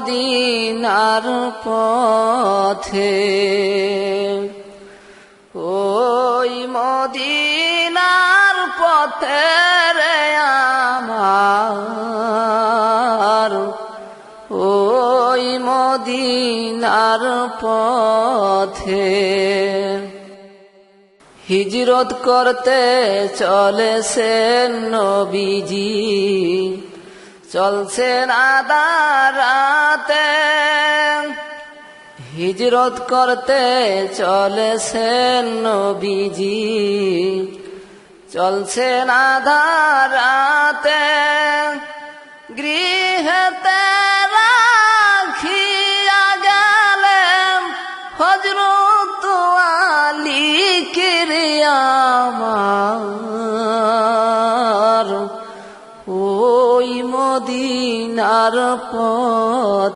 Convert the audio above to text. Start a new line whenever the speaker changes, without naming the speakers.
মদিনার পথে, ওই মদিনার পথে রে আমার, ওই মদিনার পথে হিজরত করতে চলেছেন নবীজি, চলছেন আদারাতে। হিজরত করতে চলেছেন নবীজি, চলছেন আদারাতে। গৃহেতে রাখিয়া গেলেন হযরত আলী আমার, ওই মদিনার পথ।